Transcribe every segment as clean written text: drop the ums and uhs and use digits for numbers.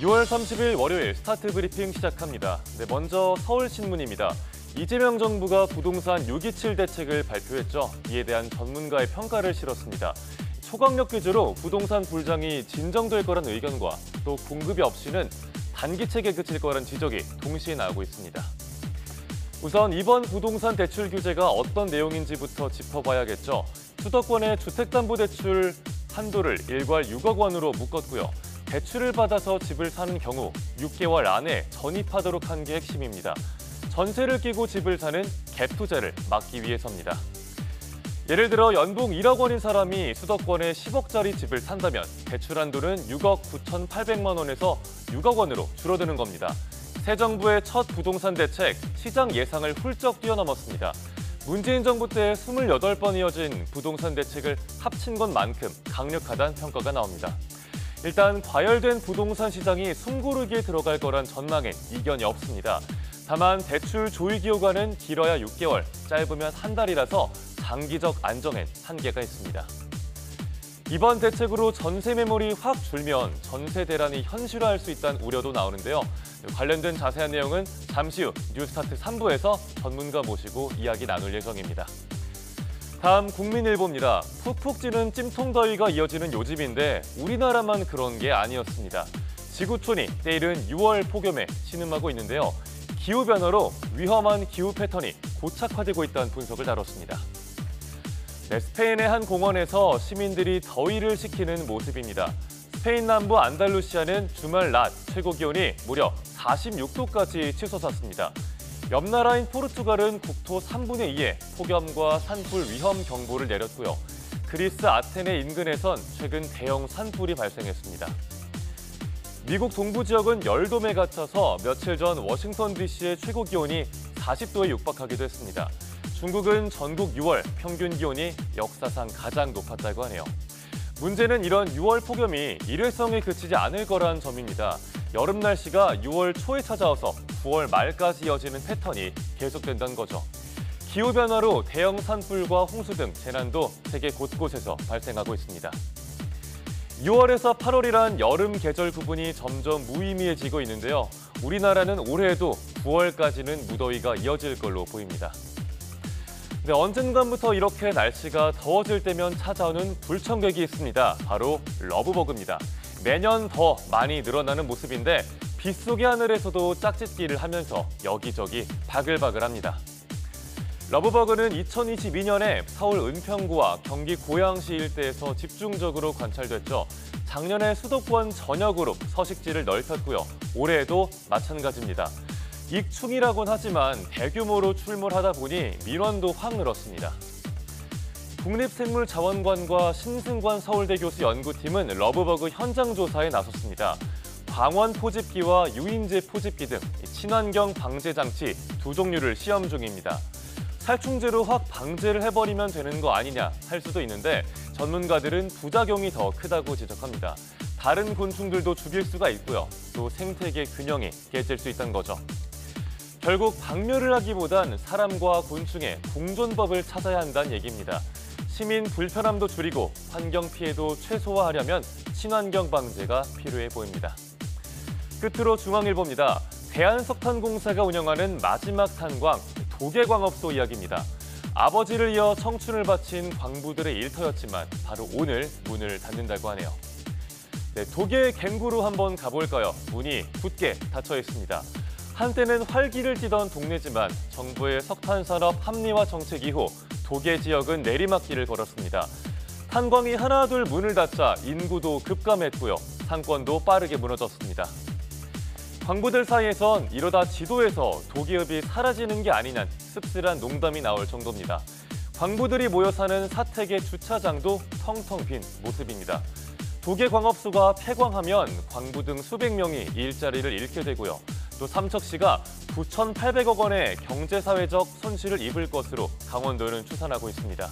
6월 30일 월요일 스타트 브리핑 시작합니다. 먼저 서울신문입니다. 이재명 정부가 부동산 627 대책을 발표했죠. 이에 대한 전문가의 평가를 실었습니다. 초강력 규제로 부동산 불장이 진정될 거란 의견과 또 공급이 없이는 단기책에 그칠 거란 지적이 동시에 나오고 있습니다. 우선 이번 부동산 대출 규제가 어떤 내용인지부터 짚어봐야겠죠. 수도권의 주택담보대출 한도를 일괄 6억 원으로 묶었고요. 대출을 받아서 집을 사는 경우 6개월 안에 전입하도록 한 게 핵심입니다. 전세를 끼고 집을 사는 갭 투자를 막기 위해서입니다. 예를 들어 연봉 1억 원인 사람이 수도권에 10억짜리 집을 산다면 대출 한도는 6억 9,800만 원에서 6억 원으로 줄어드는 겁니다. 새 정부의 첫 부동산 대책, 시장 예상을 훌쩍 뛰어넘었습니다. 문재인 정부 때 28번 이어진 부동산 대책을 합친 것만큼 강력하다는 평가가 나옵니다. 일단 과열된 부동산 시장이 숨고르기에 들어갈 거란 전망엔 이견이 없습니다. 다만 대출 조위 기호가는 길어야 6개월, 짧으면 한 달이라서 장기적 안정엔 한계가 있습니다. 이번 대책으로 전세 매물이 확 줄면 전세 대란이 현실화할 수 있다는 우려도 나오는데요. 관련된 자세한 내용은 잠시 후 뉴스타트 3부에서 전문가 모시고 이야기 나눌 예정입니다. 다음 국민일보입니다. 푹푹 찌는 찜통더위가 이어지는 요즘인데 우리나라만 그런 게 아니었습니다. 지구촌이 때이른 6월 폭염에 신음하고 있는데요. 기후변화로 위험한 기후 패턴이 고착화되고 있다는 분석을 다뤘습니다. 스페인의 한 공원에서 시민들이 더위를 식히는 모습입니다. 스페인 남부 안달루시아는 주말 낮 최고 기온이 무려 46도까지 치솟았습니다. 옆 나라인 포르투갈은 국토 3분의 2에 폭염과 산불 위험 경보를 내렸고요. 그리스 아테네 인근에선 최근 대형 산불이 발생했습니다. 미국 동부 지역은 열돔에 갇혀서 며칠 전 워싱턴 DC의 최고 기온이 40도에 육박하기도 했습니다. 중국은 전국 6월 평균 기온이 역사상 가장 높았다고 하네요. 문제는 이런 6월 폭염이 일회성에 그치지 않을 거라는 점입니다. 여름 날씨가 6월 초에 찾아와서 9월 말까지 이어지는 패턴이 계속된다는 거죠. 기후변화로 대형 산불과 홍수 등 재난도 세계 곳곳에서 발생하고 있습니다. 6월에서 8월이란 여름 계절 구분이 점점 무의미해지고 있는데요. 우리나라는 올해에도 9월까지는 무더위가 이어질 걸로 보입니다. 언젠가부터 이렇게 날씨가 더워질 때면 찾아오는 불청객이 있습니다. 바로 러브버그입니다. 매년 더 많이 늘어나는 모습인데 빗속의 하늘에서도 짝짓기를 하면서 여기저기 바글바글합니다. 러브버그는 2022년에 서울 은평구와 경기 고양시 일대에서 집중적으로 관찰됐죠. 작년에 수도권 전역으로 서식지를 넓혔고요. 올해에도 마찬가지입니다. 익충이라고는 하지만 대규모로 출몰하다 보니 민원도 확 늘었습니다. 국립생물자원관과 신승관 서울대 교수 연구팀은 러브버그 현장 조사에 나섰습니다. 광원 포집기와 유인제 포집기 등 친환경 방제 장치 두 종류를 시험 중입니다. 살충제로 확 방제를 해버리면 되는 거 아니냐 할 수도 있는데 전문가들은 부작용이 더 크다고 지적합니다. 다른 곤충들도 죽일 수가 있고요. 또 생태계 균형이 깨질 수 있다는 거죠. 결국 박멸을 하기보단 사람과 곤충의 공존법을 찾아야 한다는 얘기입니다. 시민 불편함도 줄이고 환경 피해도 최소화하려면 친환경 방제가 필요해 보입니다. 끝으로 중앙일보입니다. 대한석탄공사가 운영하는 마지막 탄광, 도계광업소 이야기입니다. 아버지를 이어 청춘을 바친 광부들의 일터였지만 바로 오늘 문을 닫는다고 하네요. 도계 갱구로 한번 가볼까요? 문이 굳게 닫혀 있습니다. 한때는 활기를 띠던 동네지만 정부의 석탄산업 합리화 정책 이후 도계 지역은 내리막길을 걸었습니다. 탄광이 하나둘 문을 닫자 인구도 급감했고요. 상권도 빠르게 무너졌습니다. 광부들 사이에선 이러다 지도에서 도계읍이 사라지는 게 아니냐는 씁쓸한 농담이 나올 정도입니다. 광부들이 모여 사는 사택의 주차장도 텅텅 빈 모습입니다. 도계광업소가 폐광하면 광부 등 수백 명이 일자리를 잃게 되고요. 또 삼척시가 9,800억 원의 경제사회적 손실을 입을 것으로 강원도는 추산하고 있습니다.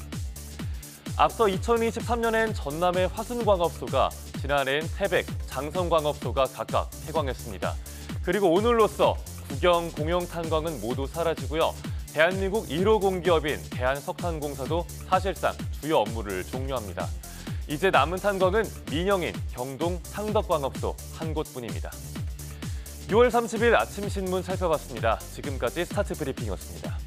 앞서 2023년엔 전남의 화순광업소가, 지난해엔 태백, 장성광업소가 각각 폐광했습니다. 그리고 오늘로써 국영, 공영 탄광은 모두 사라지고요. 대한민국 1호 공기업인 대한석탄공사도 사실상 주요 업무를 종료합니다. 이제 남은 탄광은 민영인, 경동, 상덕광업소 한 곳뿐입니다. 6월 30일 아침 신문 살펴봤습니다. 지금까지 스타트 브리핑이었습니다.